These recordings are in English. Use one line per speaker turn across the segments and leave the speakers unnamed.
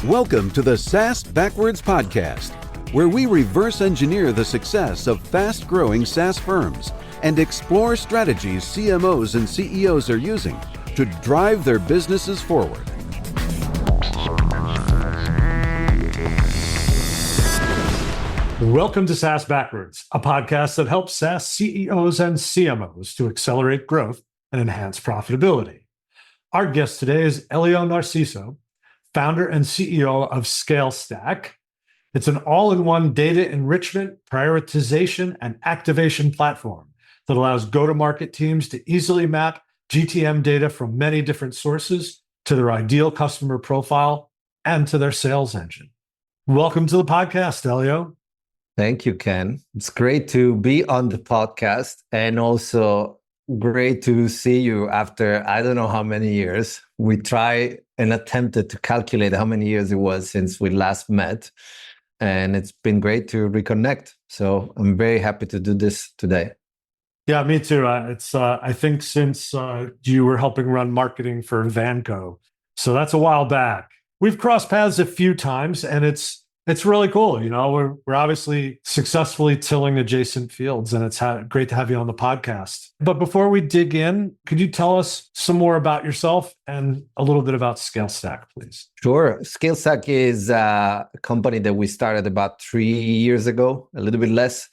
Welcome to the SaaS Backwards podcast, where we reverse engineer the success of fast-growing SaaS firms and explore strategies CMOs and CEOs are using to drive their businesses forward.
Welcome to SaaS Backwards, a podcast that helps SaaS CEOs and CMOs to accelerate growth and enhance profitability. Our guest today is Elio Narciso, founder and CEO of Scalestack. It's an all-in-one data enrichment, prioritization, and activation platform that allows go-to-market teams to easily map GTM data from many different sources to their ideal customer profile and to their sales engine. Welcome to the podcast, Elio.
Thank you, Ken. It's great to be on the podcast and also great to see you after I don't know how many years. We tried and attempted to calculate how many years it was since we last met. And it's been great to reconnect. So I'm very happy to do this today.
Yeah, me too. I think since you were helping run marketing for Vanco. So that's a while back. We've crossed paths a few times and it's really cool. You know, we're obviously successfully tilling adjacent fields, and it's great to have you on the podcast. But before we dig in, could you tell us some more about yourself and a little bit about Scalestack, please?
Sure. Scalestack is a company that we started about 3 years ago, a little bit less.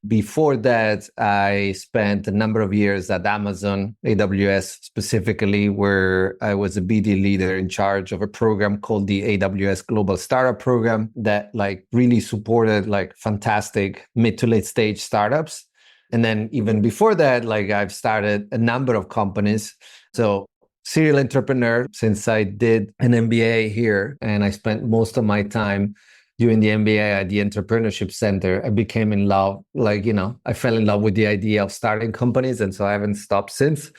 Before that, I spent a number of years at Amazon, AWS specifically, where I was a BD leader in charge of a program called the AWS Global Startup Program that really supported fantastic mid to late stage startups. And then even before that, I've started a number of companies. So serial entrepreneur since I did an MBA here, and I spent most of my time during the MBA at the Entrepreneurship Center. I became in love, I fell in love with the idea of starting companies. And so I haven't stopped since.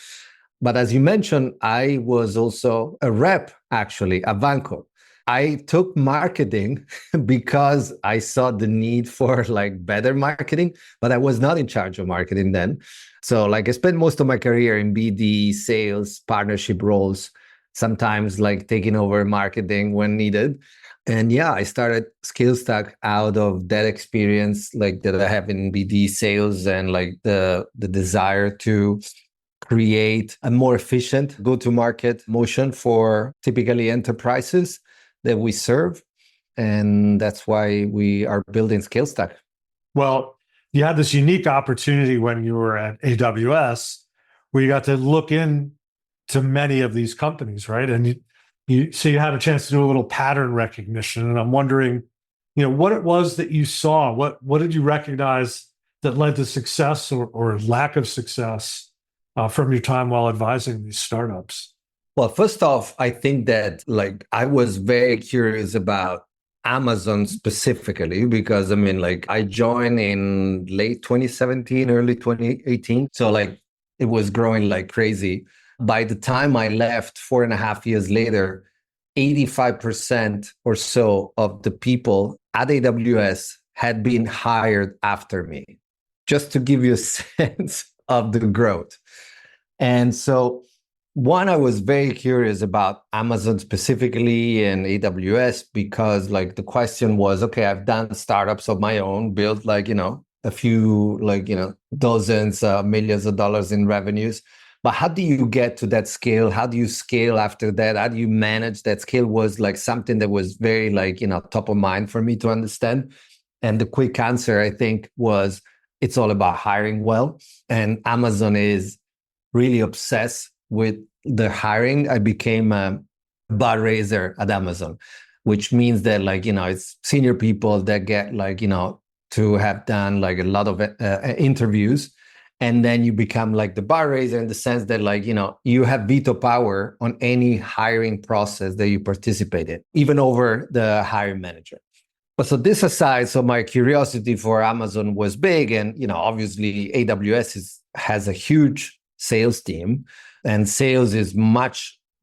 But as you mentioned, I was also a rep, actually, at Vanco. I took marketing because I saw the need for better marketing, but I was not in charge of marketing then. So I spent most of my career in BD, sales, partnership roles, sometimes taking over marketing when needed. And yeah, I started Scalestack out of that experience that I have in BD sales and the desire to create a more efficient go-to-market motion for typically enterprises that we serve. And that's why we are building Scalestack. Well,
you had this unique opportunity when you were at AWS where you got to look into many of these companies, right? And so you had a chance to do a little pattern recognition, and I'm wondering, what it was that you saw. What did you recognize that led to success or lack of success from your time while advising these startups?
Well, first off, I think that I was very curious about Amazon specifically because I joined in late 2017, early 2018, so it was growing like crazy. By the time I left 4.5 years later, 85% or so of the people at AWS had been hired after me, just to give you a sense of the growth. And so, one, I was very curious about Amazon specifically and AWS because the question was, okay, I've done startups of my own, built a few, dozens, millions of dollars in revenues. But how do you get to that scale? How do you scale after that? How do you manage that scale was something that was very top of mind for me to understand. And the quick answer, I think, was it's all about hiring well. And Amazon is really obsessed with the hiring. I became a bar raiser at Amazon, which means that it's senior people that get to have done a lot of interviews. And then you become the bar raiser in the sense that you have veto power on any hiring process that you participate in, even over the hiring manager. But so this aside, so my curiosity for Amazon was big. And, obviously AWS has a huge sales team, and sales is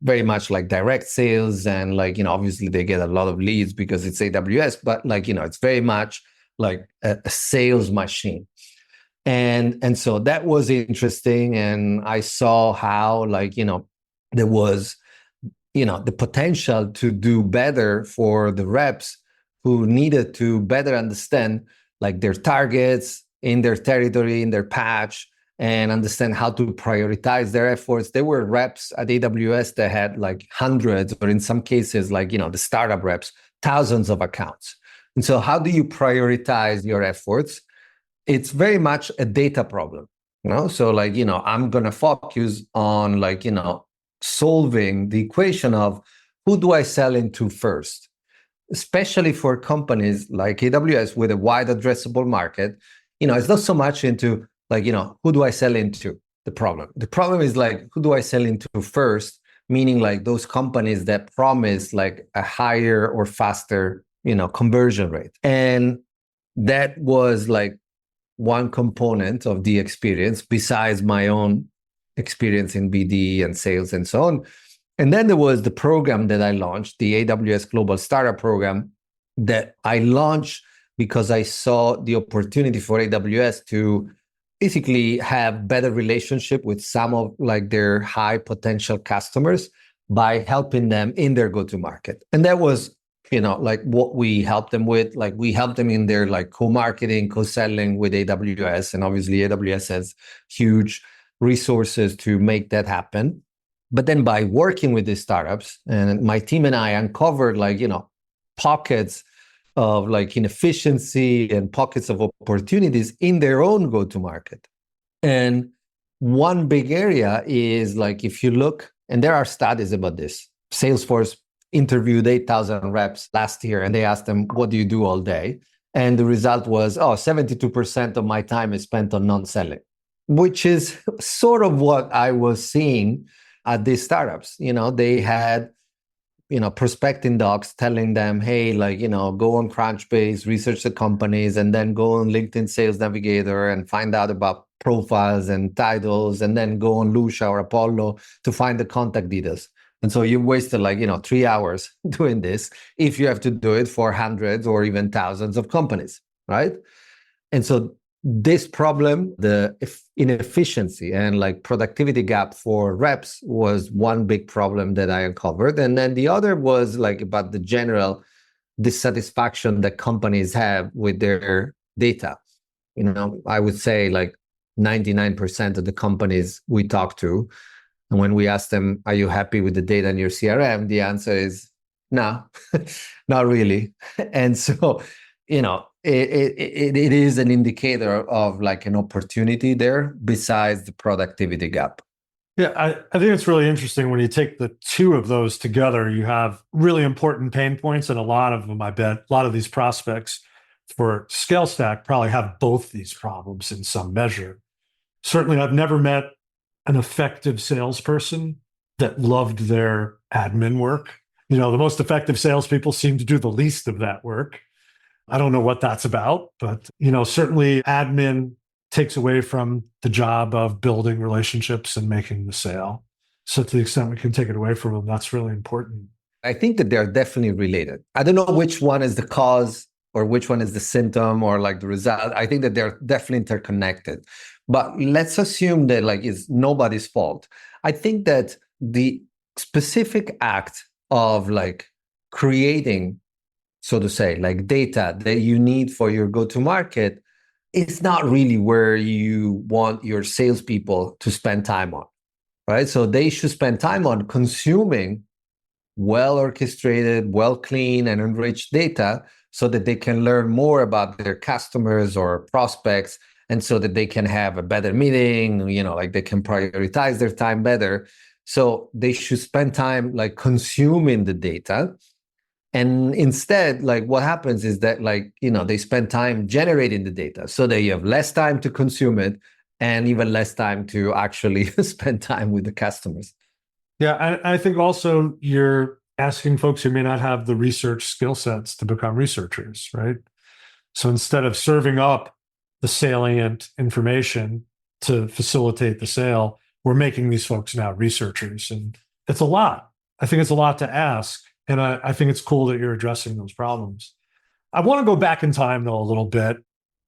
very much like direct sales. And obviously they get a lot of leads because it's AWS, but it's very much like a sales machine. And so that was interesting. And I saw how, there was the potential to do better for the reps who needed to better understand like their targets in their territory, in their patch, and understand how to prioritize their efforts. There were reps at AWS that had like hundreds, or in some cases, like, the startup reps, thousands of accounts. And so how do you prioritize your efforts? It's very much a data problem. So like, I'm going to focus on like, solving the equation of who do I sell into first, especially for companies like AWS with a wide addressable market. It's not so much into like, who do I sell into the problem. The problem is like, who do I sell into first? Meaning like those companies that promise like a higher or faster, conversion rate. And that was like one component of the experience besides my own experience in BD and sales and so on. And then there was the program that I launched, the AWS Global Startup Program, that I launched because I saw the opportunity for AWS to basically have better relationship with some of like their high potential customers by helping them in their go-to-market. And that was, like what we helped them with. Like we helped them in their like co-marketing, co-selling with AWS. And obviously AWS has huge resources to make that happen. But then by working with these startups, and my team and I uncovered like, pockets of like inefficiency and pockets of opportunities in their own go-to-market. And one big area is like, if you look, and there are studies about this, Salesforce interviewed 8,000 reps last year, and they asked them, what do you do all day? And the result was, 72% of my time is spent on non-selling, which is sort of what I was seeing at these startups. They had, prospecting docs telling them, hey, like, go on Crunchbase, research the companies, and then go on LinkedIn Sales Navigator and find out about profiles and titles, and then go on Lucia or Apollo to find the contact details. And so you wasted like, 3 hours doing this if you have to do it for hundreds or even thousands of companies, right? And so this problem, the inefficiency and like productivity gap for reps, was one big problem that I uncovered. And then the other was like about the general dissatisfaction that companies have with their data. I would say like 99% of the companies we talk to, and when we ask them, are you happy with the data in your CRM? The answer is no, not really. And so, it is an indicator of like an opportunity there besides the productivity gap.
Yeah, I think it's really interesting when you take the two of those together, you have really important pain points, and a lot of them, I bet, a lot of these prospects for Scalestack probably have both these problems in some measure. Certainly, I've never met an effective salesperson that loved their admin work. The most effective salespeople seem to do the least of that work. I don't know what that's about, but certainly admin takes away from the job of building relationships and making the sale. So to the extent we can take it away from them, that's really important.
I think that they're definitely related. I don't know which one is the cause or which one is the symptom or like the result. I think that they're definitely interconnected. But let's assume that like it's nobody's fault. I think that the specific act of like creating, so to say, like data that you need for your go-to-market, it's not really where you want your salespeople to spend time on, right? So they should spend time on consuming well-orchestrated, well-cleaned, and enriched data so that they can learn more about their customers or prospects, and so that they can have a better meeting, like they can prioritize their time better. So they should spend time like consuming the data. And instead, like what happens is that like, they spend time generating the data so that you have less time to consume it and even less time to actually spend time with the customers.
Yeah, I think also you're asking folks who may not have the research skill sets to become researchers, right? So instead of serving up the salient information to facilitate the sale, we're making these folks now researchers. And it's a lot. I think it's a lot to ask. And I think it's cool that you're addressing those problems. I want to go back in time, though, a little bit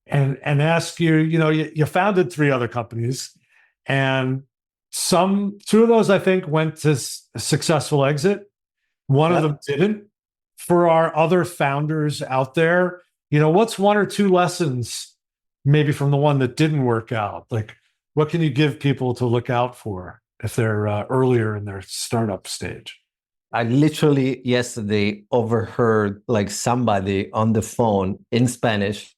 and ask you, you founded 3 other companies, and 2 of those, I think, went to a successful exit. one of them didn't. For our other founders out there, what's one or two lessons maybe from the one that didn't work out? Like, what can you give people to look out for if they're earlier in their startup stage?
I literally yesterday overheard like somebody on the phone in Spanish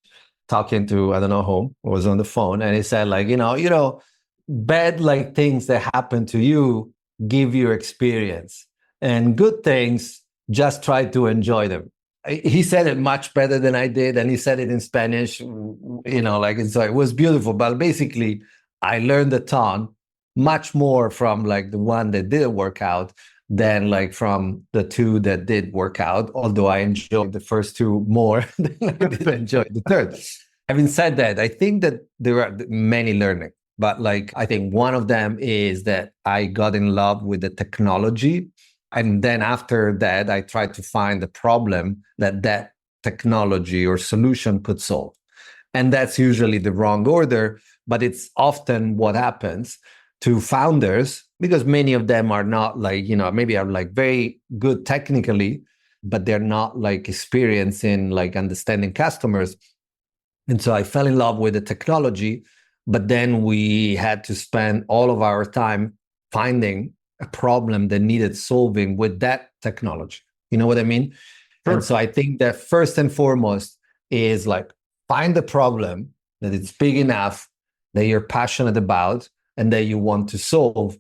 talking to, I don't know whom was on the phone. And he said like, bad like things that happen to you give you experience, and good things, just try to enjoy them. He said it much better than I did. And he said it in Spanish, so it was beautiful. But basically I learned a ton, much more from like the one that didn't work out than like from the two that did work out, although I enjoyed the first two more than I did enjoy the third. Having said that, I think that there are many learning, but like I think one of them is that I got in love with the technology. And then after that, I tried to find the problem that technology or solution could solve. And that's usually the wrong order, but it's often what happens to founders, because many of them are not like, maybe are like very good technically, but they're not like experienced in like understanding customers. And so I fell in love with the technology, but then we had to spend all of our time finding a problem that needed solving with that technology. You know what I mean? Sure. And so I think that first and foremost is like find the problem that it's big enough that you're passionate about and that you want to solve,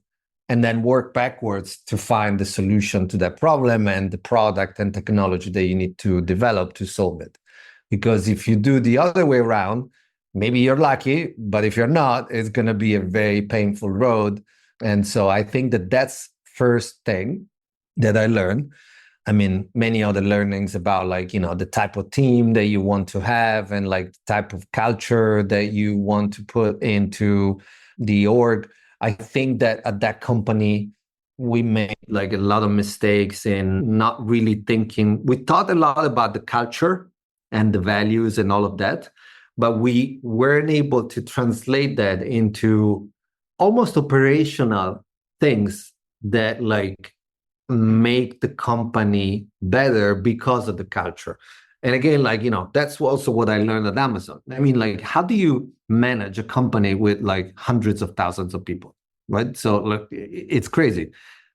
and then work backwards to find the solution to that problem and the product and technology that you need to develop to solve it. Because if you do the other way around, maybe you're lucky, but if you're not, it's going to be a very painful road. And so I think that that's first thing that I learned. I mean, many other learnings about like, the type of team that you want to have and like the type of culture that you want to put into the org. I think that at that company, we made like a lot of mistakes in not really thinking. We thought a lot about the culture and the values and all of that, but we weren't able to translate that into almost operational things that like make the company better because of the culture. And again, like, that's also what I learned at Amazon. I mean, like, how do you manage a company with like hundreds of thousands of people, right? So look, it's crazy.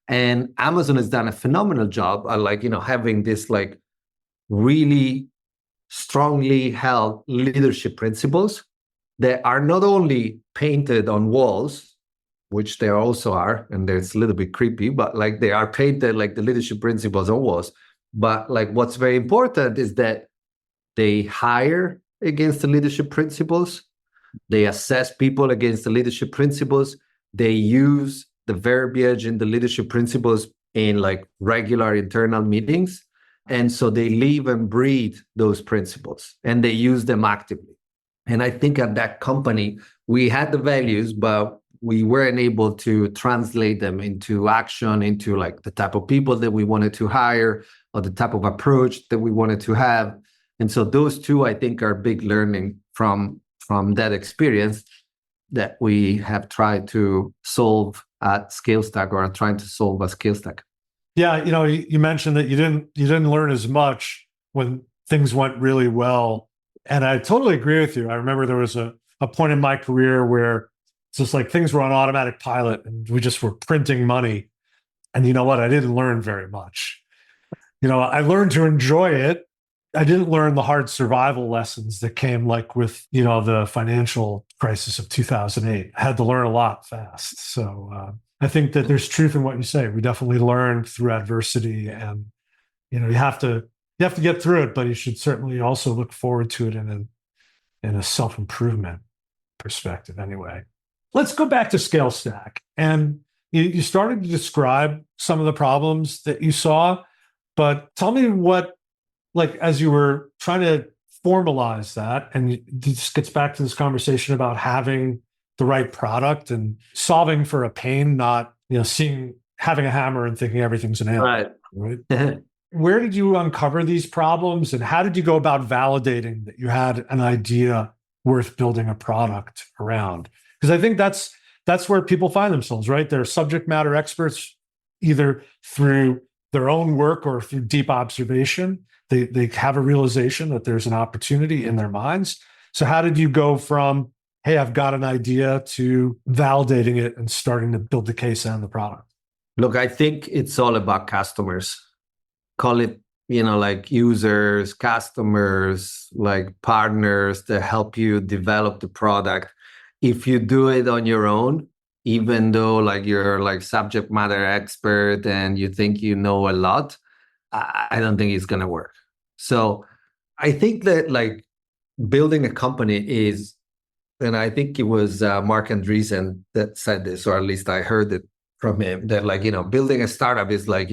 And Amazon has done a phenomenal job at like, having this like really strongly held leadership principles that are not only painted on walls, which there also are, and it's a little bit creepy, but like they are painted like the leadership principles on walls. But like what's very important is that they hire against the leadership principles, they assess people against the leadership principles, they use the verbiage in the leadership principles in like regular internal meetings. And so they live and breathe those principles and they use them actively. And I think at that company, we had the values, but we weren't able to translate them into action, into like the type of people that we wanted to hire or the type of approach that we wanted to have. And so those two, I think, are big learning from that experience that we have tried to solve at Scalestack, or are trying to solve at Scalestack.
Yeah, you mentioned that you didn't learn as much when things went really well. And I totally agree with you. I remember there was a point in my career where it's just like things were on automatic pilot and we just were printing money. And you know what? I didn't learn very much. I learned to enjoy it. I didn't learn the hard survival lessons that came like with, the financial crisis of 2008. I had to learn a lot fast. So I think that there's truth in what you say. We definitely learn through adversity, and, you have to get through it, but you should certainly also look forward to it in a self-improvement perspective anyway. Let's go back to Scalestack. And you started to describe some of the problems that you saw, but tell me what, like, as you were trying to formalize that, and this gets back to this conversation about having the right product and solving for a pain, not, having a hammer and thinking everything's an nail. Right? Where did you uncover these problems, and how did you go about validating that you had an idea worth building a product around? Because I think that's where people find themselves, right? They're subject matter experts, either through their own work or through deep observation, they have a realization that there's an opportunity in their minds. So how did you go from, hey, I've got an idea, to validating it and starting to build the case and the product?
Look, I think it's all about customers. Call it, like users, customers, like partners that help you develop the product. If you do it on your own, even though like you're like subject matter expert and you think you know a lot, I don't think it's going to work. So I think that like building a company is, and I think it was Mark Andreessen that said this, or at least I heard it from him, that like, building a startup is like,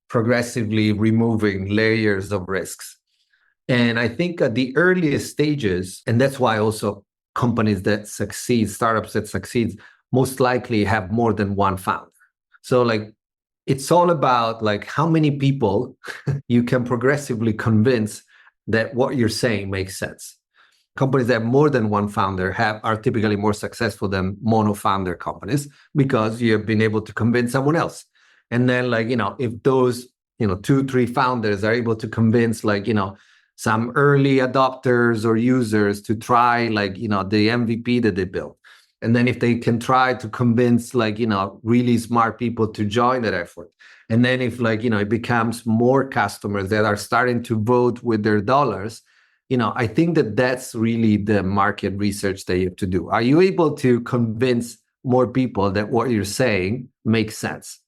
progressively removing layers of risks. And I think at the earliest stages, and that's why also companies that succeed, startups that succeed, most likely have more than one founder. So like, it's all about like how many people you can progressively convince that what you're saying makes sense. Companies that have more than one founder are typically more successful than mono-founder companies, because you have been able to convince someone else. And then like, if those, 2-3 founders are able to convince like, some early adopters or users to try like, the MVP that they built. And then if they can try to convince like, really smart people to join that effort. And then if like, it becomes more customers that are starting to vote with their dollars, I think that that's really the market research that you have to do. Are you able to convince more people that what you're saying makes sense?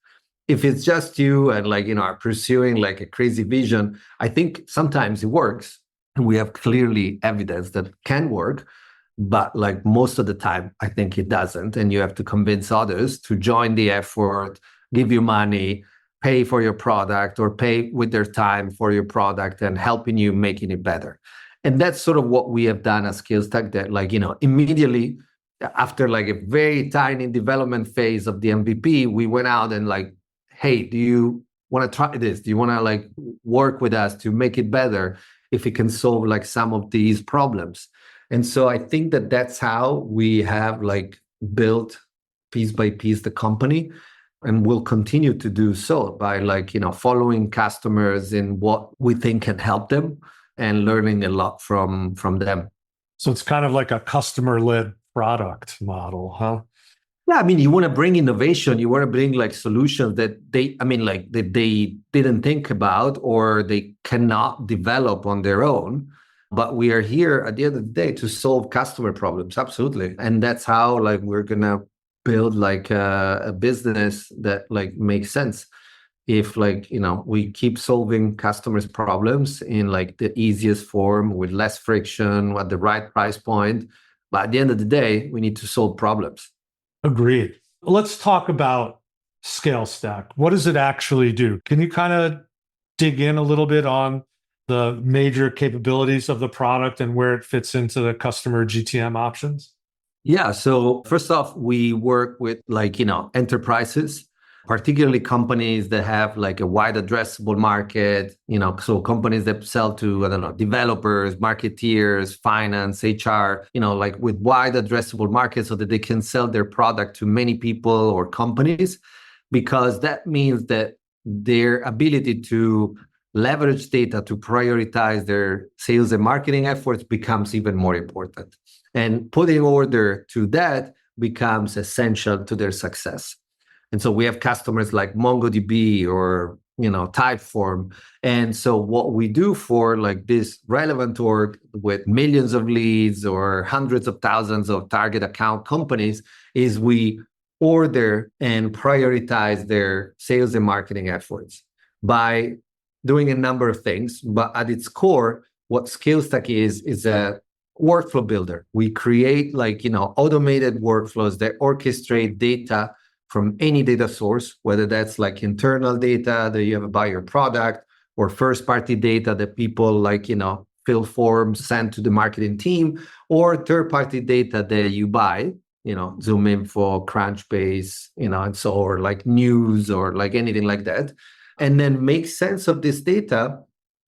If it's just you and like, are pursuing like a crazy vision, I think sometimes it works. And we have clearly evidence that can work. But like most of the time, I think it doesn't. And you have to convince others to join the effort, give you money, pay for your product, or pay with their time for your product and helping you making it better. And that's sort of what we have done at Scalestack, that like, immediately after like a very tiny development phase of the MVP, we went out and like, hey, do you want to try this? Do you want to like work with us to make it better if it can solve like some of these problems? And so I think that that's how we have like built piece by piece the company, and we'll continue to do so by like, following customers in what we think can help them and learning a lot from them.
So it's kind of like a customer-led product model, huh?
Yeah, I mean, you want to bring innovation, you want to bring like solutions that they didn't think about or they cannot develop on their own. But we are here at the end of the day to solve customer problems. Absolutely. And that's how like we're going to build like a business that like makes sense. If like, we keep solving customers' problems in like the easiest form with less friction at the right price point. But at the end of the day, we need to solve problems.
Agreed. Let's talk about Scalestack. What does it actually do? Can you kind of dig in a little bit on the major capabilities of the product and where it fits into the customer GTM options?
Yeah. So first off, we work with like, enterprises, particularly companies that have like a wide addressable market, so companies that sell to, developers, marketeers, finance, HR, like with wide addressable markets so that they can sell their product to many people or companies, because that means that their ability to leverage data to prioritize their sales and marketing efforts becomes even more important. And putting order to that becomes essential to their success. And so we have customers like MongoDB or, Typeform. And so what we do for like this relevant org with millions of leads or hundreds of thousands of target account companies is we order and prioritize their sales and marketing efforts by doing a number of things. But at its core, what Scalestack is a workflow builder. We create like, automated workflows that orchestrate data from any data source, whether that's like internal data that you have about your product or first-party data that people like, fill forms, send to the marketing team, or third-party data that you buy, ZoomInfo, Crunchbase, and so, or like news or like anything like that. And then make sense of this data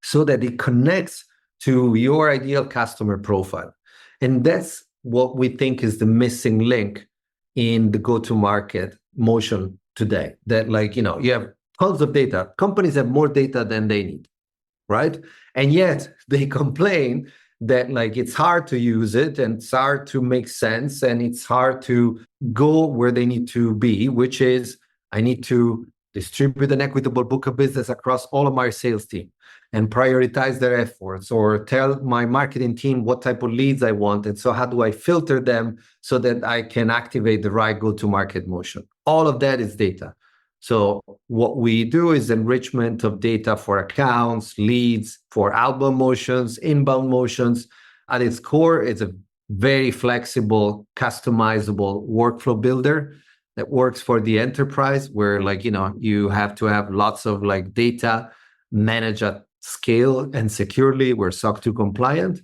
so that it connects to your ideal customer profile. And that's what we think is the missing link in the go-to-market motion today. That like, you have tons of data. Companies have more data than they need, right? And yet they complain that like it's hard to use it and it's hard to make sense and it's hard to go where they need to be, which is I need to distribute an equitable book of business across all of my sales team and prioritize their efforts, or tell my marketing team what type of leads I want. And so how do I filter them so that I can activate the right go-to-market motion? All of that is data. So what we do is enrichment of data for accounts, leads, for outbound motions, inbound motions. At its core, it's a very flexible, customizable workflow builder that works for the enterprise, where like, you have to have lots of like data managed at scale and securely. We're SOC 2 compliant,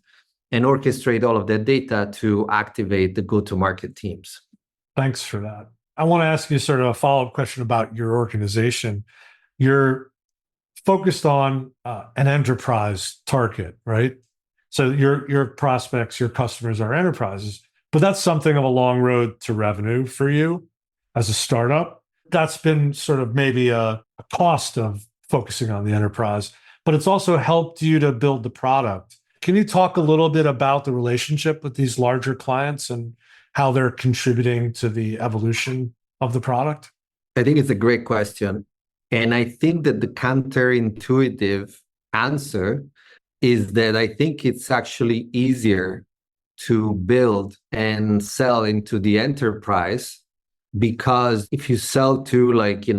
and orchestrate all of that data to activate the go-to-market teams.
Thanks for that. I want to ask you sort of a follow-up question about your organization. You're focused on an enterprise target, right? So your prospects, your customers are enterprises, but that's something of a long road to revenue for you as a startup. That's been sort of maybe a cost of focusing on the enterprise, but it's also helped you to build the product. Can you talk a little bit about the relationship with these larger clients and how they're contributing to the evolution of the product?
I think it's a great question. And I think that the counterintuitive answer is that I think it's actually easier to build and sell into the enterprise, because if you sell to like,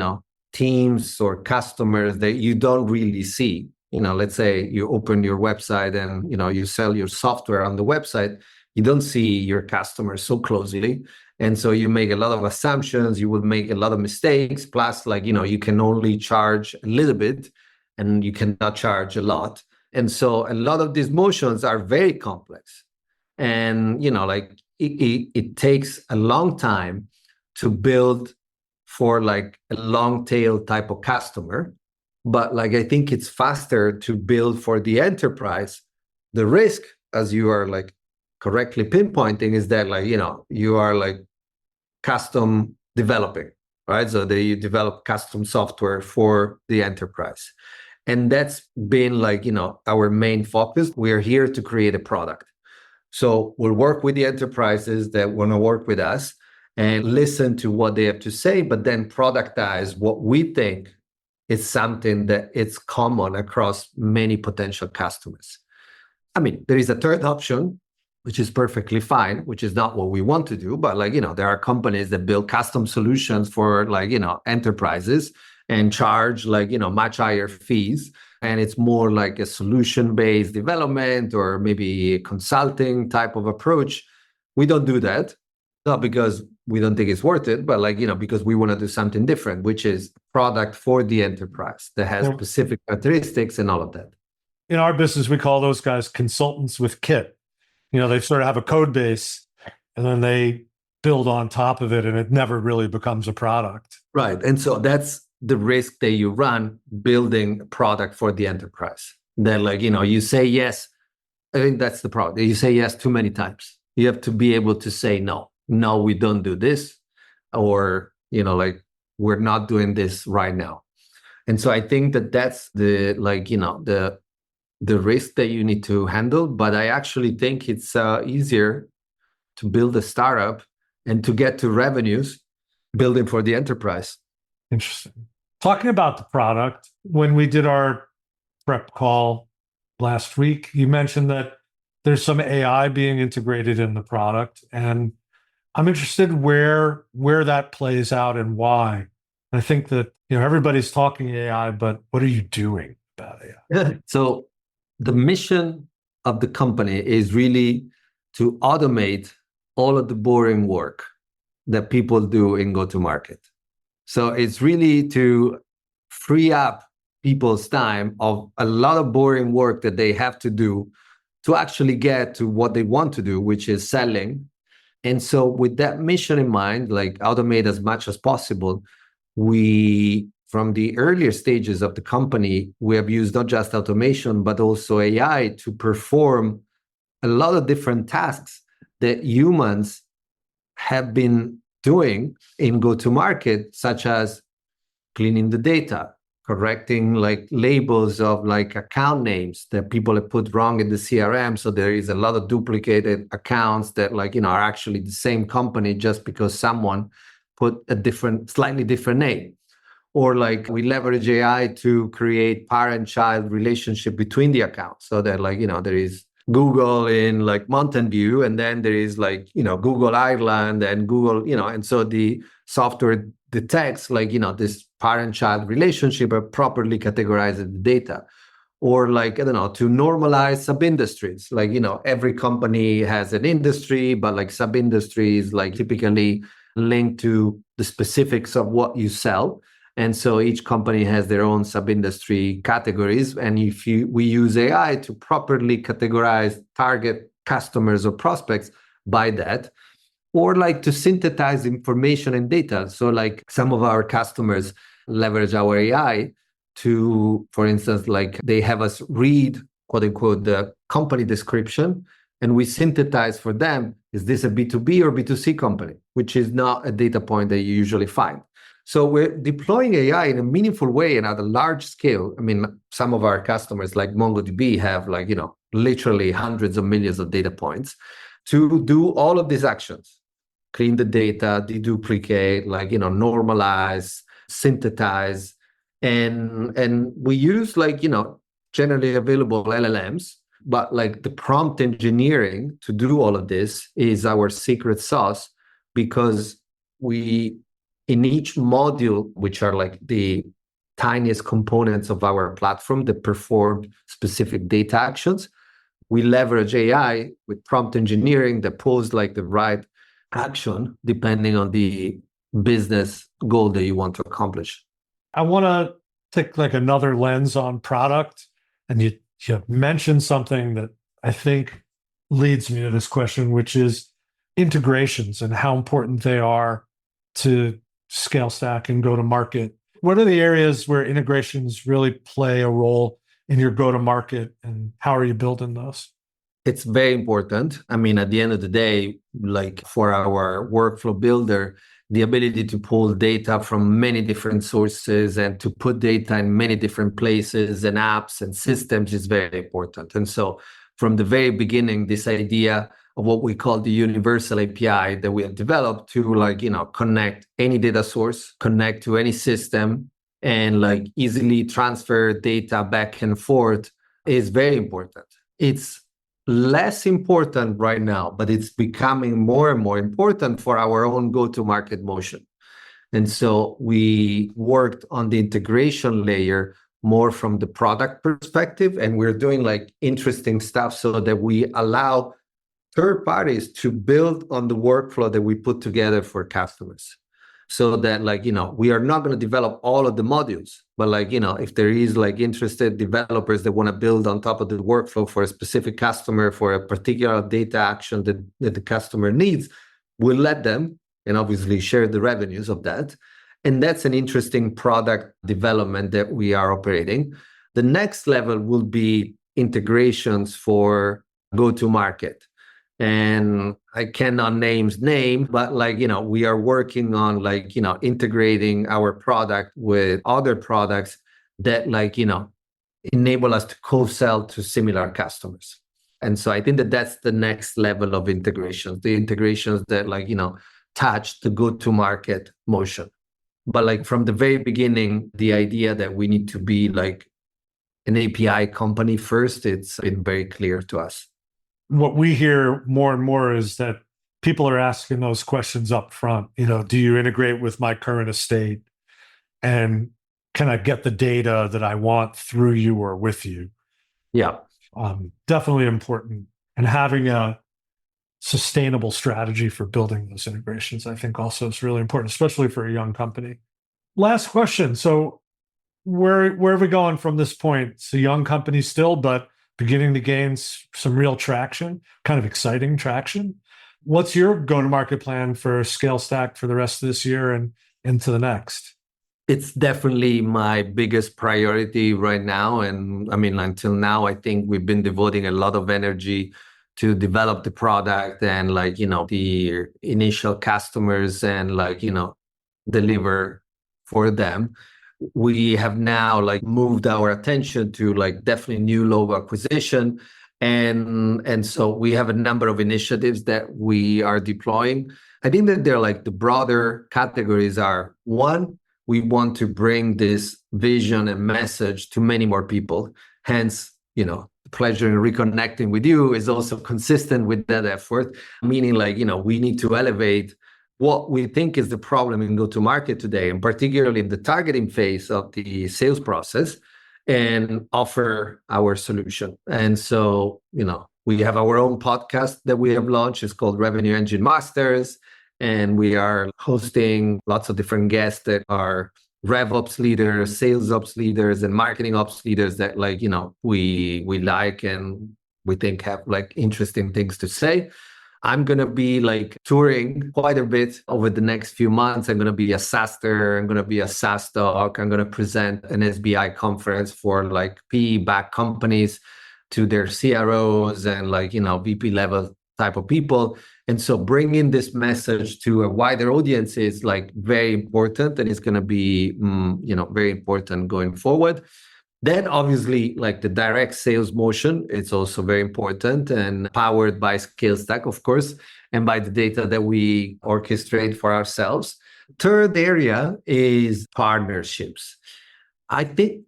teams or customers that you don't really see, let's say you open your website and, you sell your software on the website, you don't see your customers so closely. And so you make a lot of assumptions, you will make a lot of mistakes. Plus, like, you can only charge a little bit and you cannot charge a lot. And so a lot of these motions are very complex. And, it takes a long time to build for like a long tail type of customer. But like, I think it's faster to build for the enterprise. The risk, as you are like correctly pinpointing, is that like, you are like custom developing, right? So that you develop custom software for the enterprise. And that's been like, our main focus. We are here to create a product. So we'll work with the enterprises that want to work with us and listen to what they have to say, but then productize what we think is something that it's common across many potential customers. I mean, there is a third option, which is perfectly fine, which is not what we want to do. But like, there are companies that build custom solutions for like, enterprises and charge like, much higher fees. And it's more like a solution-based development or maybe a consulting type of approach. We don't do that, not because we don't think it's worth it, but like, because we want to do something different, which is product for the enterprise that has specific characteristics and all of that.
In our business, we call those guys consultants with kit. They sort of have a code base and then they build on top of it and it never really becomes a product.
Right. And so that's the risk that you run building a product for the enterprise. That like, you say yes. I think that's the problem. You say yes too many times. You have to be able to say no. No, we don't do this. Or, like, we're not doing this right now. And so I think that that's the, like, the risk that you need to handle. But I actually think it's easier to build a startup and to get to revenues building for the enterprise.
Interesting. Talking about the product, when we did our prep call last week, you mentioned that there's some AI being integrated in the product. And I'm interested where that plays out and why. I think that, everybody's talking AI, but what are you doing about AI?
So the mission of the company is really to automate all of the boring work that people do in go-to-market. So it's really to free up people's time of a lot of boring work that they have to do to actually get to what they want to do, which is selling. And so with that mission in mind, like automate as much as possible, we, from the earlier stages of the company, we have used not just automation, but also AI to perform a lot of different tasks that humans have been doing in go-to-market, such as cleaning the data, correcting like labels of like account names that people have put wrong in the CRM. So there is a lot of duplicated accounts that like, are actually the same company just because someone put a slightly different name. Or like we leverage AI to create parent-child relationship between the accounts so that like, there is Google in like Mountain View, and then there is like, Google Ireland and Google, and so the software detects like, this parent-child relationship are properly categorized in the data. Or like, I don't know, to normalize sub-industries. Like, every company has an industry, but like sub-industries like typically linked to the specifics of what you sell. And so each company has their own sub-industry categories. And we use AI to properly categorize target customers or prospects by that, or like to synthesize information and data. So like some of our customers leverage our AI to, for instance, like they have us read, quote unquote, the company description, and we synthesize for them, is this a B2B or B2C company, which is not a data point that you usually find. So we're deploying AI in a meaningful way and at a large scale. I mean, some of our customers like MongoDB have like, literally hundreds of millions of data points to do all of these actions: clean the data, deduplicate, like, normalize, synthesize. And we use like, generally available LLMs, but like the prompt engineering to do all of this is our secret sauce, because in each module, which are like the tiniest components of our platform that perform specific data actions, we leverage AI with prompt engineering that pulls like the right action depending on the business goal that you want to accomplish.
I want to take like another lens on product. And you mentioned something that I think leads me to this question, which is integrations and how important they are to Scalestack and go to market. What are the areas where integrations really play a role in your go to market, and how are you building those?
It's very important. I mean, at the end of the day, like for our workflow builder, the ability to pull data from many different sources and to put data in many different places and apps and systems is very important. And so from the very beginning, this idea of what we call the universal API that we have developed to like, connect any data source, connect to any system, and like easily transfer data back and forth is very important. It's less important right now, but it's becoming more and more important for our own go-to-market motion. And so we worked on the integration layer more from the product perspective, and we're doing like interesting stuff so that we allow third parties to build on the workflow that we put together for customers. So that like, we are not going to develop all of the modules, but like, if there is like interested developers that want to build on top of the workflow for a specific customer for a particular data action that the customer needs, we'll let them and obviously share the revenues of that. And that's an interesting product development that we are operating. The next level will be integrations for go-to-market. And I cannot name, but like, we are working on like, integrating our product with other products that like, enable us to co-sell to similar customers. And so I think that that's the next level of integrations, the integrations that like, touch the go-to-market motion. But like from the very beginning, the idea that we need to be like an API company first, it's been very clear to us.
What we hear more and more is that people are asking those questions up front. Do you integrate with my current estate? And can I get the data that I want through you or with you?
Yeah.
Definitely important. And having a sustainable strategy for building those integrations, I think also is really important, especially for a young company. Last question. So where are we going from this point? It's a young company still, but beginning to gain some real traction, kind of exciting traction. What's your go-to-market plan for Scalestack for the rest of this year and into the next?
It's definitely my biggest priority right now. And I mean, until now, I think we've been devoting a lot of energy to develop the product and like, the initial customers and like, deliver for them. We have now like moved our attention to like definitely new logo acquisition. And so we have a number of initiatives that we are deploying. I think that they're like the broader categories are: one, we want to bring this vision and message to many more people. Hence, the pleasure in reconnecting with you is also consistent with that effort, meaning like, we need to elevate what we think is the problem in go-to-market today, and particularly in the targeting phase of the sales process, and offer our solution. And so, we have our own podcast that we have launched. It's called Revenue Engine Masters. And we are hosting lots of different guests that are RevOps leaders, sales ops leaders, and marketing ops leaders that we like and we think have like interesting things to say. I'm going to be like touring quite a bit over the next few months. I'm going to be a SaaSter. I'm going to be a SaaS talk. I'm going to present an SBI conference for like PE-backed companies to their CROs and VP level type of people. And so bringing this message to a wider audience is like very important, and it's going to be, very important going forward. Then obviously, like the direct sales motion, it's also very important and powered by Scalestack, of course, and by the data that we orchestrate for ourselves. Third area is partnerships. I think,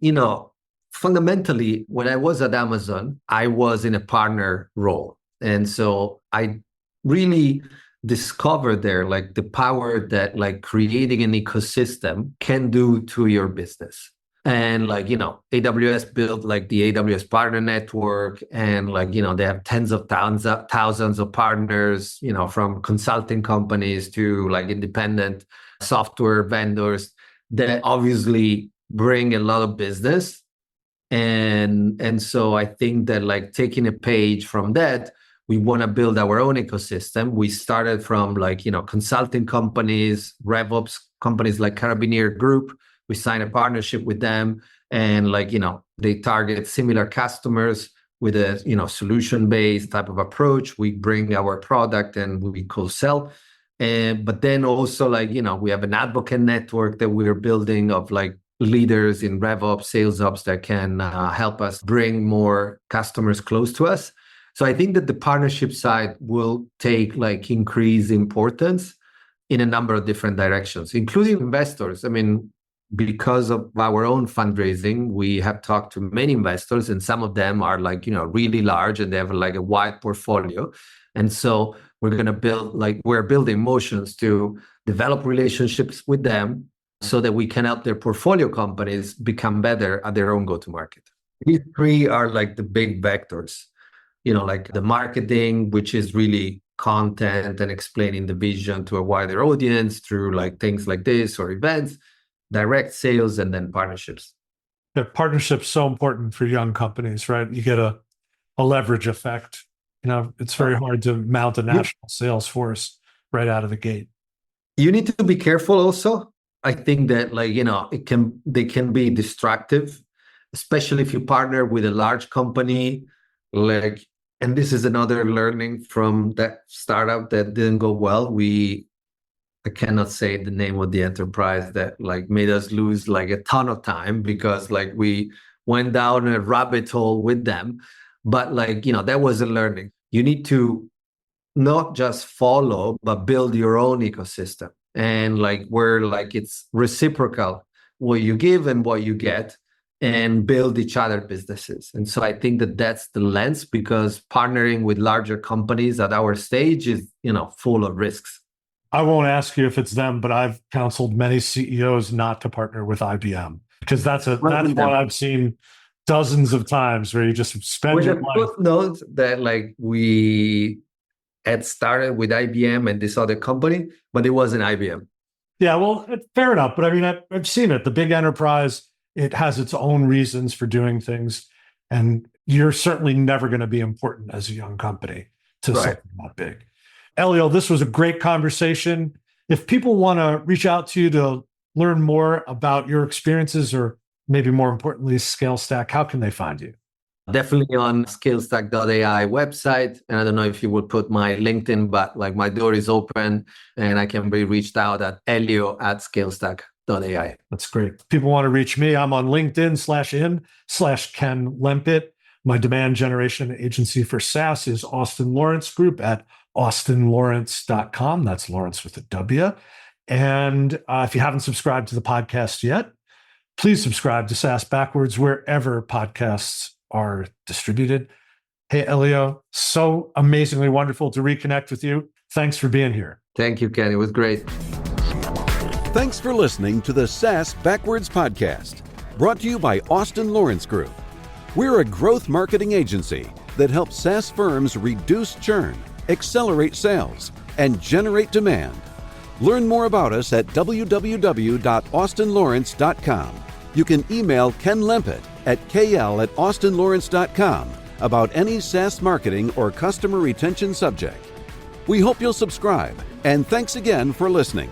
fundamentally, when I was at Amazon, I was in a partner role. And so I really discovered there like the power that like creating an ecosystem can do to your business. And AWS built like the AWS Partner Network, and they have tens of thousands of partners, from consulting companies to like independent software vendors that obviously bring a lot of business. And so I think that like taking a page from that, we want to build our own ecosystem. We started from consulting companies, RevOps companies like Carabinier Group. We signed a partnership with them, and they target similar customers with a solution-based type of approach. We bring our product and we co-sell. But then also we have an advocate network that we're building of leaders in RevOps, sales ops that can help us bring more customers close to us. So I think that the partnership side will take increased importance in a number of different directions, including investors. I mean, because of our own fundraising, we have talked to many investors, and some of them are really large and they have a wide portfolio. And so we're going to build we're building motions to develop relationships with them so that we can help their portfolio companies become better at their own go-to-market. These three are the big vectors, the marketing, which is really content and explaining the vision to a wider audience through things like this or events, direct sales, and then partnerships.
Yeah, partnerships so important for young companies, right? You get a leverage effect. It's very hard to mount a national sales force right out of the gate.
You need to be careful also. I think that they can be destructive, especially if you partner with a large company. And this is another learning from that startup that didn't go well. I cannot say the name of the enterprise that made us lose a ton of time because we went down a rabbit hole with them. But that was a learning. You need to not just follow, but build your own ecosystem. And where it's reciprocal, what you give and what you get, and build each other businesses. And so I think that that's the lens, because partnering with larger companies at our stage is, full of risks.
I won't ask you if it's them, but I've counseled many CEOs not to partner with IBM, because that's one I've seen dozens of times where you just spend your life.
Note that we had started with IBM and this other company, but it wasn't IBM.
Yeah, well, fair enough. But I mean, I've seen it. The big enterprise, it has its own reasons for doing things. And you're certainly never going to be important as a young company to something that big. Elio, this was a great conversation. If people want to reach out to you to learn more about your experiences, or maybe more importantly, Scalestack, how can they find you?
Definitely on scalestack.ai website. And I don't know if you would put my LinkedIn, but my door is open and I can be reached out at Elio@Scalestack. AI.
That's great. If people want to reach me, I'm on LinkedIn/in/Ken Lempit. My demand generation agency for SaaS is Austin Lawrence Group at austinlawrence.com. That's Lawrence with a W. And if you haven't subscribed to the podcast yet, please subscribe to SaaS Backwards wherever podcasts are distributed. Hey, Elio, so amazingly wonderful to reconnect with you. Thanks for being here.
Thank you, Ken. It was great.
Thanks for listening to the SaaS Backwards podcast, brought to you by Austin Lawrence Group. We're a growth marketing agency that helps SaaS firms reduce churn, accelerate sales, and generate demand. Learn more about us at www.austinlawrence.com. You can email Ken Lempit at kl@austinlawrence.com about any SaaS marketing or customer retention subject. We hope you'll subscribe, and thanks again for listening.